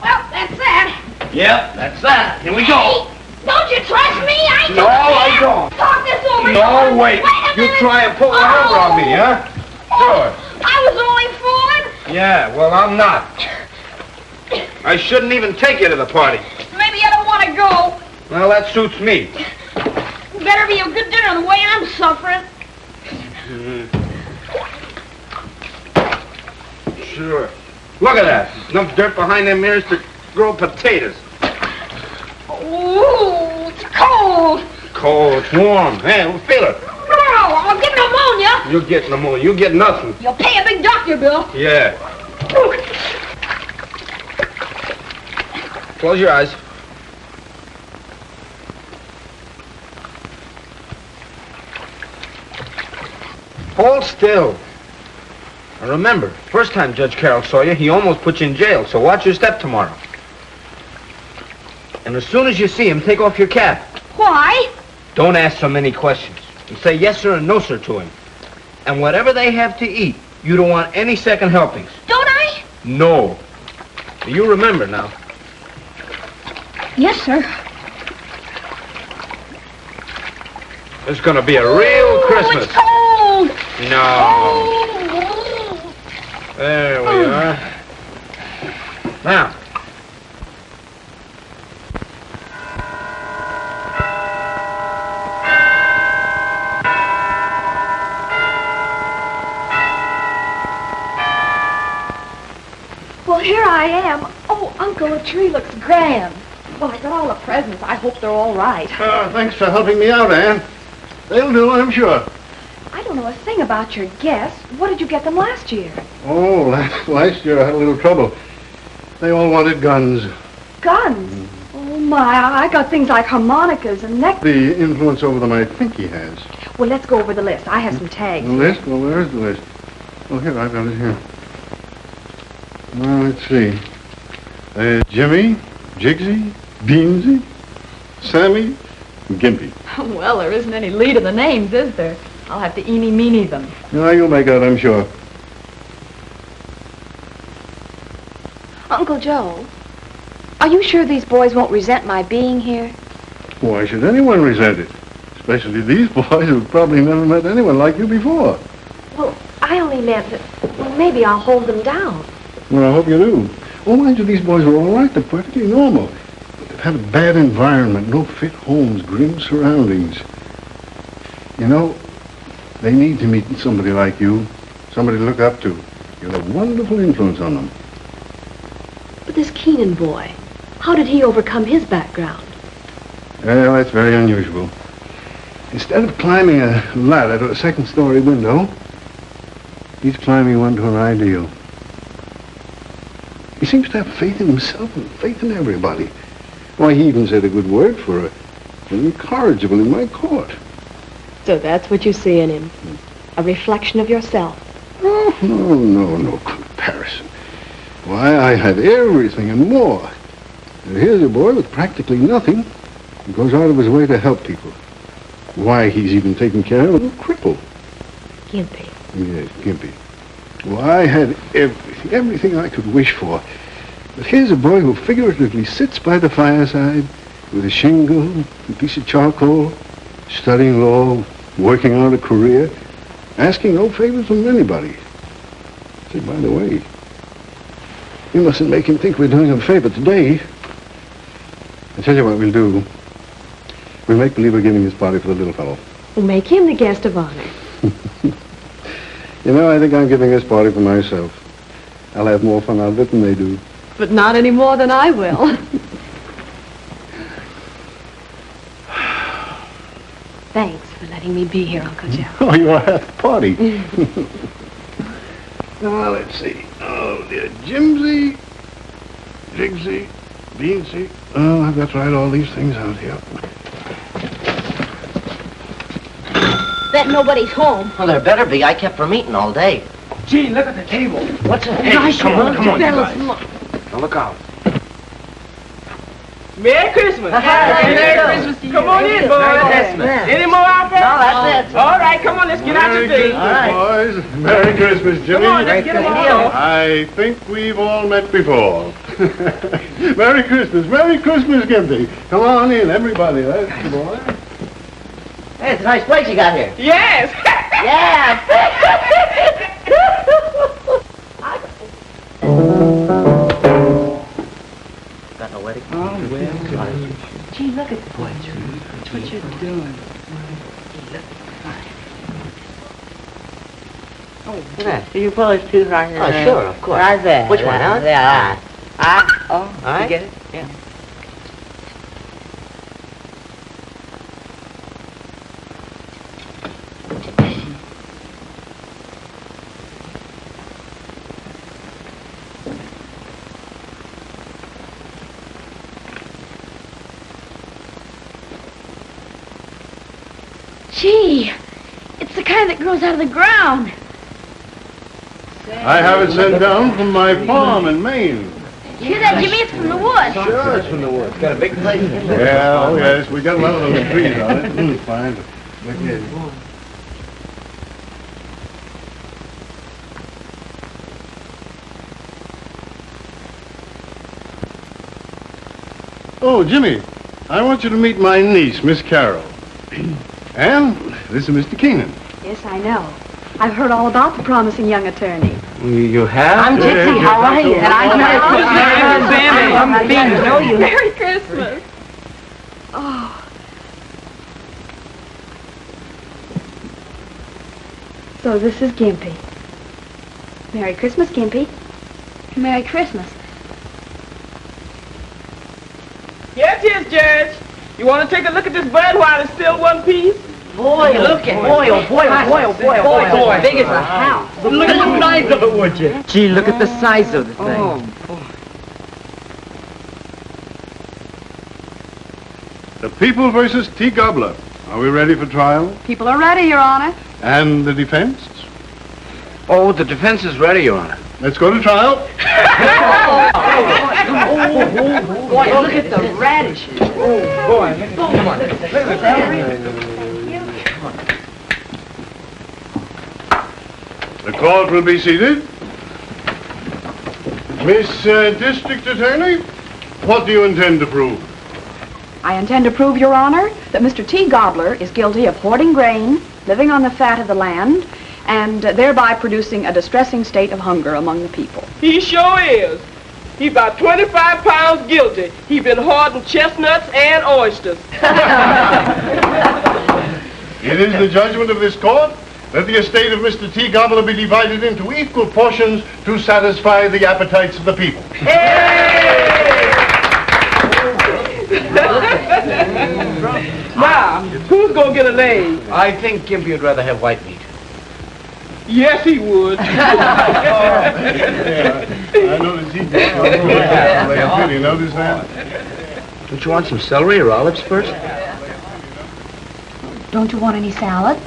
Well, that's that. Yep, that's that. Here we go. Don't you trust me? I No, I don't. Talk this over. No, wait. You try and pull one over on me, huh? Sure. I was only fooling. Yeah, well, I'm not. I shouldn't even take you to the party. Maybe I don't want to go. Well, that suits me. Better be a good dinner the way I'm suffering. Sure. Look at that. Enough dirt behind them ears to grow potatoes. Ooh, it's cold. Cold, it's warm. Hey, we'll feel it. No, I'll get pneumonia. You'll get pneumonia. You'll get nothing. You'll pay a big doctor bill. Yeah. Close your eyes. Hold still. Now remember, first time Judge Carroll saw you, he almost put you in jail, so watch your step tomorrow. And as soon as you see him, take off your cap. Why? Don't ask so many questions. And say yes sir and no sir to him. And whatever they have to eat, you don't want any second helpings. Don't I? No. You remember now. Yes, sir. It's gonna be a real Christmas. It's cold. No. There we are. Now. Well, here I am. Oh, Uncle, the tree looks grand. Well, I got all the presents. I hope they're all right. Thanks for helping me out, Anne. They'll do, I'm sure. I don't know a thing about your guests. What did you get them last year? Oh, last year I had a little trouble. They all wanted guns. Guns? Oh, my. I got things like harmonicas and neck... The influence over them I think he has. Well, let's go over the list. I have some tags. The list? Well, where's the list? Oh, here, I've got it here. Well, let's see. Jimmy, Jigsy, Beansy, Sammy, and Gimpy. Well, there isn't any lead in the names, is there? I'll have to eeny-meeny them. Yeah, you'll make out, I'm sure. Uncle Joe, are you sure these boys won't resent my being here? Why should anyone resent it? Especially these boys who've probably never met anyone like you before. Well, I only meant that, well, maybe I'll hold them down. Well, I hope you do. Oh, mind you, these boys are all right. They're perfectly normal. But they've had a bad environment, no fit homes, grim surroundings. You know, they need to meet somebody like you, somebody to look up to. You'll have wonderful influence on them. But this Keenan boy, how did he overcome his background? Well, that's very unusual. Instead of climbing a ladder to a second-story window, he's climbing one to an ideal. He seems to have faith in himself and faith in everybody. Why, he even said a good word for an incorrigible in my court. So that's what you see in him, a reflection of yourself. Oh, no comparison. Why, I have everything and more. And here's a boy with practically nothing who goes out of his way to help people. Why, he's even taken care of a little cripple. Gimpy. Yes, Gimpy. Well, I had everything I could wish for. But here's a boy who figuratively sits by the fireside with a shingle, a piece of charcoal, studying law, working out a career, asking no favors from anybody. Say, by the way, you mustn't make him think we're doing him a favor today. I tell you what we'll do. We'll make believe we're giving this party for the little fellow. We'll make him the guest of honor. You know, I think I'm giving this party for myself. I'll have more fun out of it than they do. But not any more than I will. Thanks for letting me be here, Uncle Joe. Oh, you are at the party. Now, let's see. Oh, dear. Jimsy, Jigsy, Beansy. Oh, I've got to write all these things out here. Bet nobody's home. Well, there better be. I kept from eating all day. Gee, look at the table. What's it? Hey, Gosh, come on, fellas, you guys. Now look out. Merry Christmas. Merry Christmas to you. Come on in, boys. Any more out there? No, that's it. All right, come on, let's get out your Merry things. Christmas, boys. Merry Christmas, Jimmy. Come on, let's get them on. I think we've all met before. Merry Christmas, Gimpy. Come on in, everybody. That's the boy. Hey, it's a nice place you got here. Yes. Yeah. Got no wedding? Oh, well. Gee, look at the boy. That's what you're doing. Do you pull his tooth right there? Oh, sure, of course. Right there. Which one, huh? Yeah. All right. You get it? Yeah. Gee, it's the kind that grows out of the ground. I have it sent down from my farm in Maine. You hear that, Jimmy? It's from the woods. Sure, it's from the woods. Got a big place. Yeah, oh yes, we got a lot of those trees on it. Fine. Look at it. Oh, Jimmy, I want you to meet my niece, Miss Carroll. And this is Mr. Keenan. Yes, I know. I've heard all about the promising young attorney. You have? I'm Gypsy. How are you? And I'm I'm Bean. I know you. Merry Christmas. Oh. So this is Gimpy. Merry Christmas, Gimpy. Merry Christmas. Yes, yes, Judge. You want to take a look at this bud while it's still one piece? Boy, look at boy, oh boy, oh boy, oh boy, oh boy, Boy, big as a house. Look at the size of it, would you? Gee, look at the size of the thing. The People versus T. Gobbler. Are we ready for trial? People are ready, Your Honor. And the defense? Oh, the defense is ready, Your Honor. Let's go to trial. Boy, look at the radishes. Oh, boy. Come on. Look at The court will be seated. Miss District Attorney, what do you intend to prove? I intend to prove, Your Honor, that Mr. T. Gobbler is guilty of hoarding grain, living on the fat of the land, and thereby producing a distressing state of hunger among the people. He sure is. He about 25 pounds guilty. He been hoarding chestnuts and oysters. It is the judgment of this court that the estate of Mr. T. Gobbler be divided into equal portions to satisfy the appetites of the people. Now, who's gonna get a leg? I think Gimpy would rather have white meat. Yes, he would. I noticed he did. Did you notice that? Don't you want some celery or olives first? Don't you want any salad?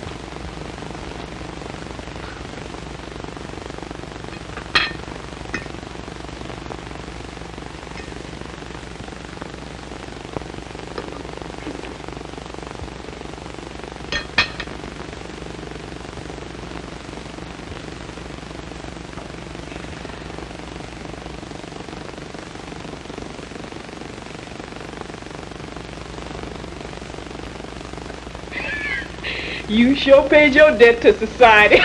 You sure paid your debt to society.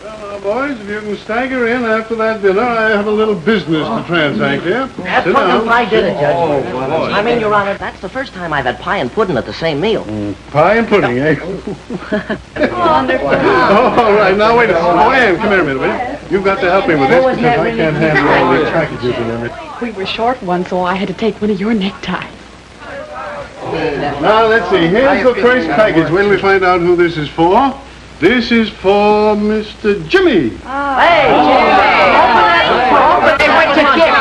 Well, boys, if you can stagger in after that dinner, I have a little business to transact here. That Sit pudding down. and pie did it, Judge. Oh, I mean, Your Honor, that's the first time I've had pie and pudding at the same meal. Pie and pudding, eh? Wonderful. Oh, all right. Now, wait a minute. Oh, Ann, come here a minute, will you? You've got to help me with this because I can't handle all these packages and everything. We were short one, so I had to take one of your neckties. Now, let's see. Here's the first package. When we find out who this is for. This is for Mr. Jimmy. Hey, Jimmy! Open it! Open it! What you get?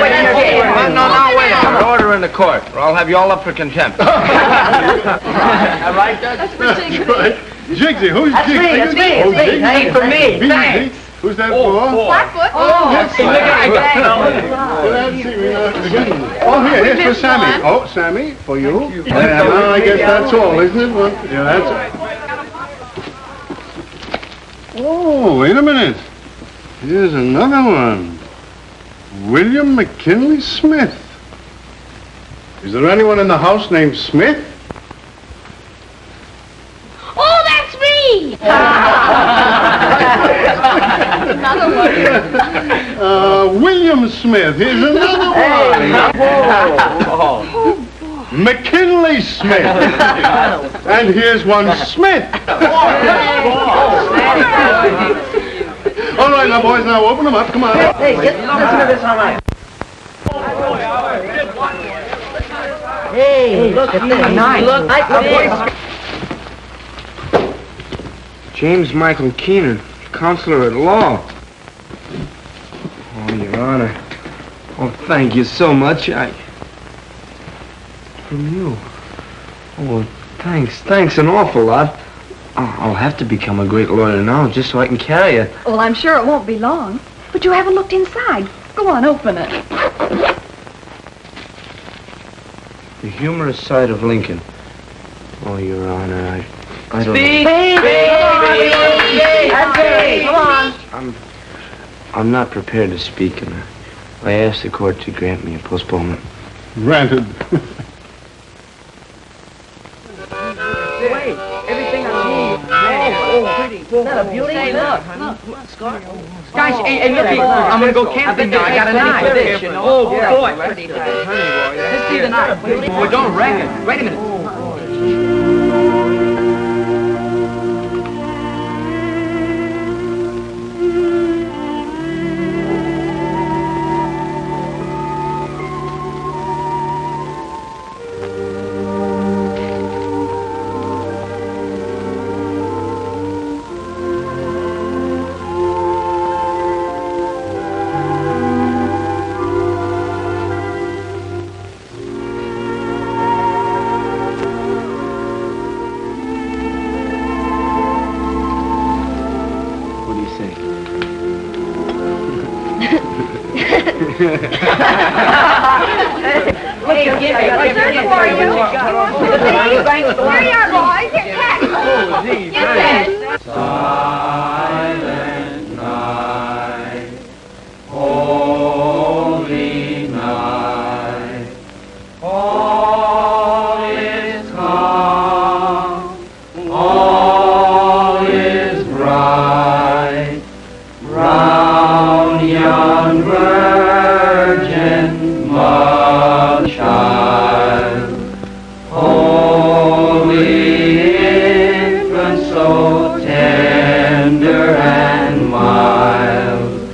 wait a minute. Order in the court, or I'll have you all up for contempt. All right, Judge? That's for Jigsy. Right. Jigsy, who's That's Jigsy? me, that's me, Oh, it's me. Jigsy. Hey, for me, Jigsy. thanks. Who's that for? Flatfoot. Yes, Look at that. Oh, here's for Sammy. Oh, Sammy, for you. Yeah, now I guess that's all, isn't it? Well, yeah, that's it. Oh, wait a minute. Here's another one. William McKinley Smith. Is there anyone in the house named Smith? Oh, that's me! Another one. William Smith. Here's another one. McKinley Smith. And here's one Smith. All right, now, boys, now open them up. Come on. Hey, listen to this, all right. Hey, look at this. Nice. Look, James Michael Keenan, counselor at law. Oh, Your Honor. Oh, thank you so much. From you. Oh, thanks an awful lot. I'll have to become a great lawyer now just so I can carry it. Well, I'm sure it won't be long. But you haven't looked inside. Go on, open it. The humorous side of Lincoln. Oh, Your Honor, I don't Speak! Come on! I'm not prepared to speak, and I asked the court to grant me a postponement. Granted. Wait, everything I see. Oh, pretty. Isn't that a beauty? Hey, look. Guys, hey, look, I'm gonna go camping now. I got a knife. Oh, boy. Let's see the knife. Boy, don't wreck it. Wait a minute. What do you think? Hey, give me. What's there for you? Here you are, boys. Here, catch. Get that. Silent night, holy night, all is calm, all is bright, round yon virgin mother child, holy infant, so tender and mild,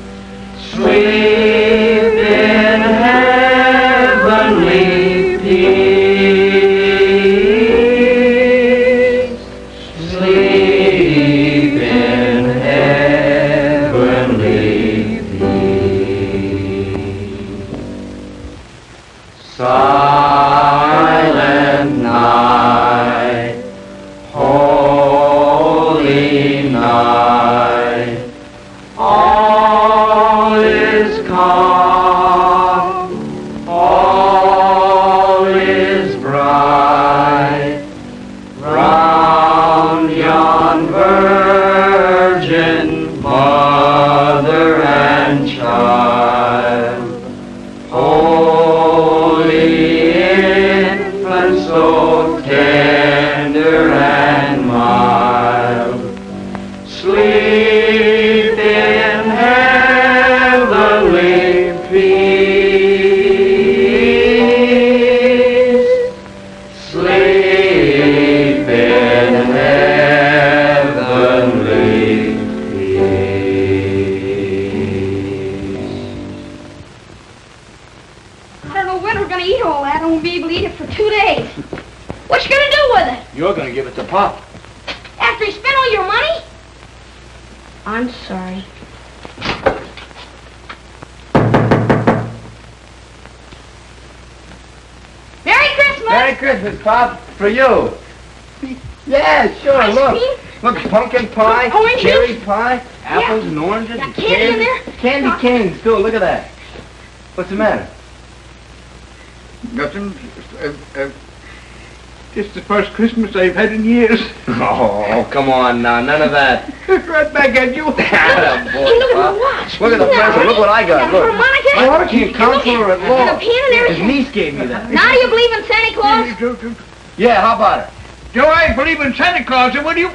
sleep in heavenly peace, sleep in heavenly peace. Silent night, holy night, all is calm, all is bright, round yon virgin mother and child, holy infant, so tender and mild, sleep in heavenly peace, sleep in heavenly peace. I don't know when we're gonna eat all that. I won't be able to eat it for 2 days. What you gonna do with it? You're gonna give it to Pop. After he spent all your money? I'm sorry. Merry Christmas, Pop, for you. Yeah, sure, Ice look. cream? Look, pumpkin pie, Oranges? cherry pie, apples and oranges. Got and candy in there? Candy canes, too. Look at that. What's the matter? Nothing. It's the first Christmas I've had in years. Oh, come on now. None of that. Right back at you. Boy, Hey, look at my watch. Look at the present. Look what I got. Got a Look. harmonica. My heart can't count for her at And a all. pen and His everything. niece gave me that. Now do you believe in Santa Claus? Yeah, how about it? Do I believe in Santa Claus? And what do you...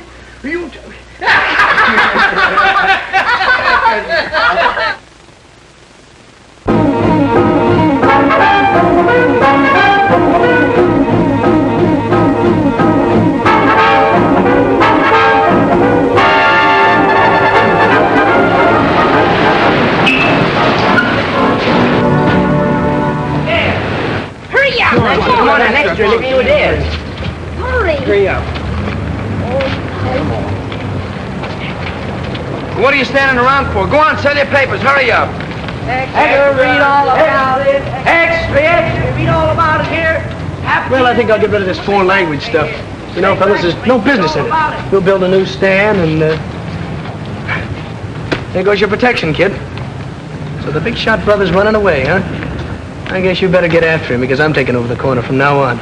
Hurry up. Come on, an extra. Look at you there. Hurry. Hurry up. What are you standing around for? Go on, sell your papers. Hurry up. Extra, read all about it. Extra, extra, read all about it here. Well, I think I'll get rid of this foreign language stuff. You know, fellas, there's no business in it. We'll build a new stand and, there goes your protection, kid. So the big shot brother's running away, huh? I guess you better get after him because I'm taking over the corner from now on.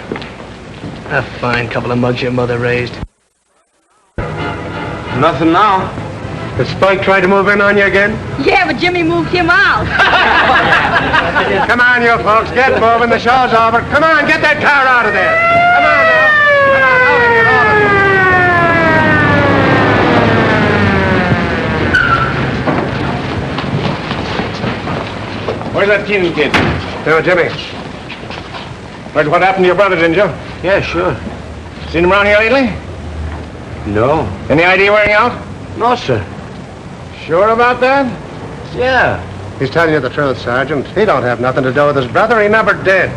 A fine couple of mugs your mother raised. Nothing now. Has Spike tried to move in on you again? Yeah, but Jimmy moved him out. Come on, you folks, get moving. The show's over. Come on, get that car out of there. Come on now. Come on, out of here, all of you. Where's that Keenan kid? No, Jimmy. Heard what happened to your brother, didn't you? Yeah, sure. Seen him around here lately? No. Any idea where he out? No, sir. Sure about that? Yeah. He's telling you the truth, Sergeant. He don't have nothing to do with his brother. He never did.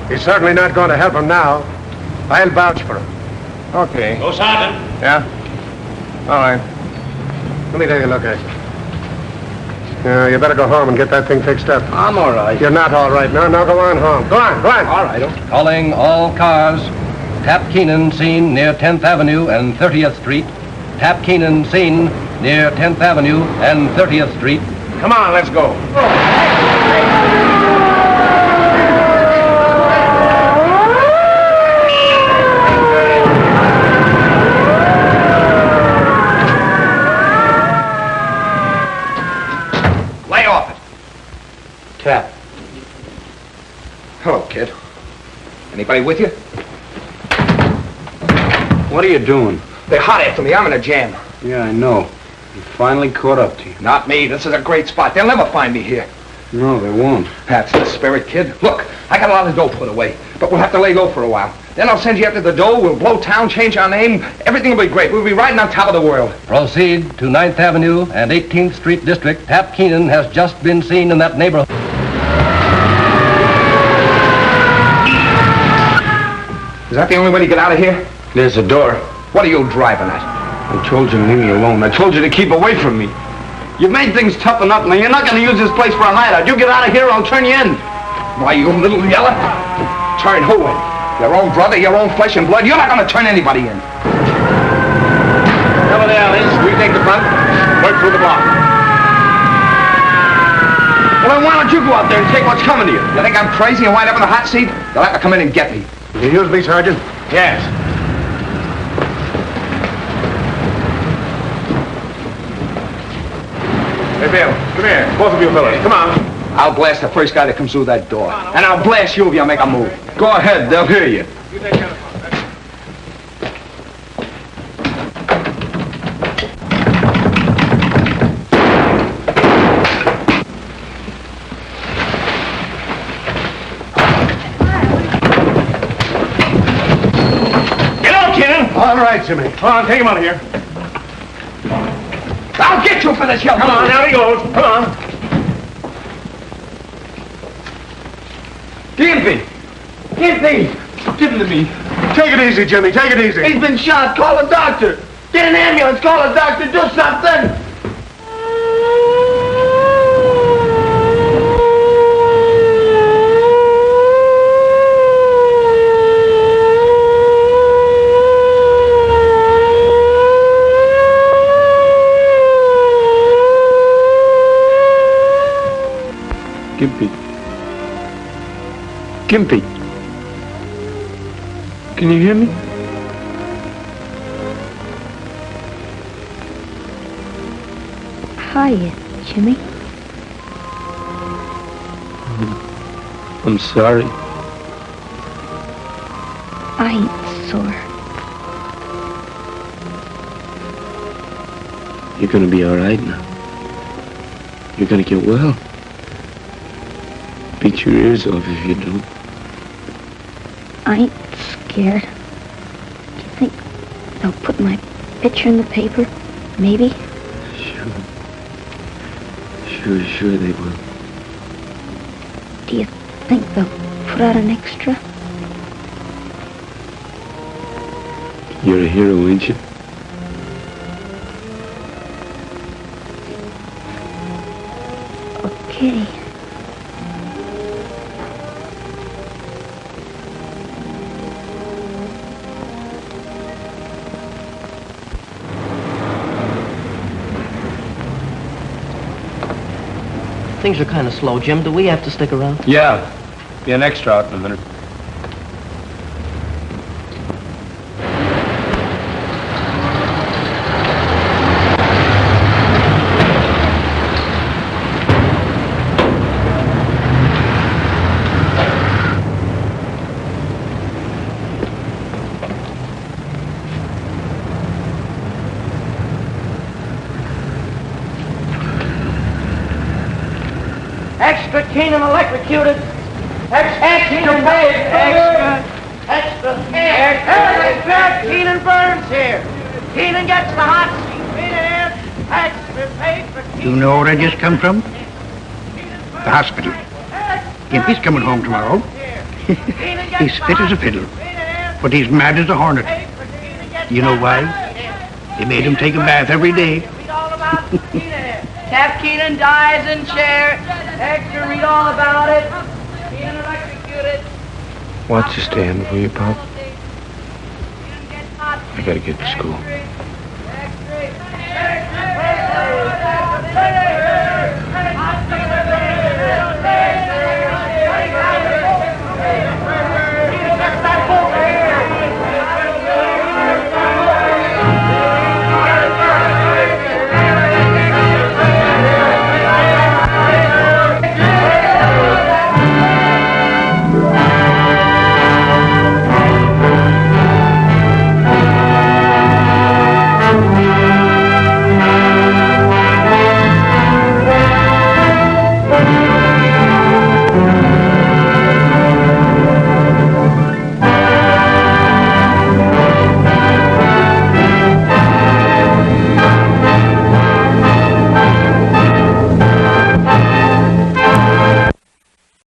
He's certainly not going to help him now. I'll vouch for him. Okay. Go, Sergeant. Yeah? All right. Let me take a look at you. You better go home and get that thing fixed up. I'm all right. You're not all right. Now go on home. Go on, go on. All right, okay. Calling all cars. Tap Keenan seen near 10th Avenue and 30th Street. Tap Keenan seen near 10th Avenue and 30th Street. Come on, let's go. Lay off it. Tap. Hello, kid. Anybody with you? What are you doing? They're hot after me. I'm in a jam. Yeah, I know. He finally caught up to you. Not me. This is a great spot. They'll never find me here. No, they won't. That's the spirit, kid. Look, I got a lot of dough put away, but we'll have to lay low for a while. Then I'll send you after the dough. We'll blow town, change our name. Everything will be great. We'll be riding on top of the world. Proceed to 9th Avenue and 18th Street District. Tap Keenan has just been seen in that neighborhood. Is that the only way to get out of here? There's a door. What are you driving at? I told you to leave me alone. I told you to keep away from me. You've made things tough enough, and you're not going to use this place for a hideout. You get out of here, I'll turn you in. Why, you little yeller? Turn who in? Your own brother, your own flesh and blood? You're not going to turn anybody in. Cover the alleys. We take the front. Work through the block. Well, then why don't you go out there and take what's coming to you? You think I'm crazy and wind up in the hot seat? You'll have to come in and get me. You use me, Sergeant? Yes. Hey, Bill, come here. Both of you fellas, come on. I'll blast the first guy that comes through that door. And I'll blast you if you make a move. Go ahead, they'll hear you. You take care of it. Get out, Kenan! All right, Jimmy. Come on, take him out of here. I'll get you for this, you. Come on, out he goes. Come on. Gimpy! Gimpy! Give him to me. Take it easy, Jimmy. Take it easy. He's been shot. Call a doctor. Get an ambulance. Call a doctor. Do something. Gimpy. Gimpy. Can you hear me? Hiya, Jimmy. I'm sorry. I ain't sore. You're gonna be all right now. You're gonna get well. Beat your ears off if you don't. I ain't scared. Do you think they'll put my picture in the paper? Maybe? Sure they will. Do you think they'll put out an extra? You're a hero, ain't you? Okay. Things are kind of slow, Jim. Do we have to stick around? Yeah. Be an extra out in a minute. Extra Keenan electrocuted. Extra paid. Extra. Keenan burns here. Keenan gets the hot seat. Extra paid for Keenan. You know where I just come from? The hospital. Gimpy's coming home tomorrow. He's fit as a fiddle, but he's mad as a hornet. You know why? They made him take a bath every day. Cap Keenan dies in chair. Extra, read all about it. Keenan electrocuted. Watch you stand before you, Pop. I gotta get to school.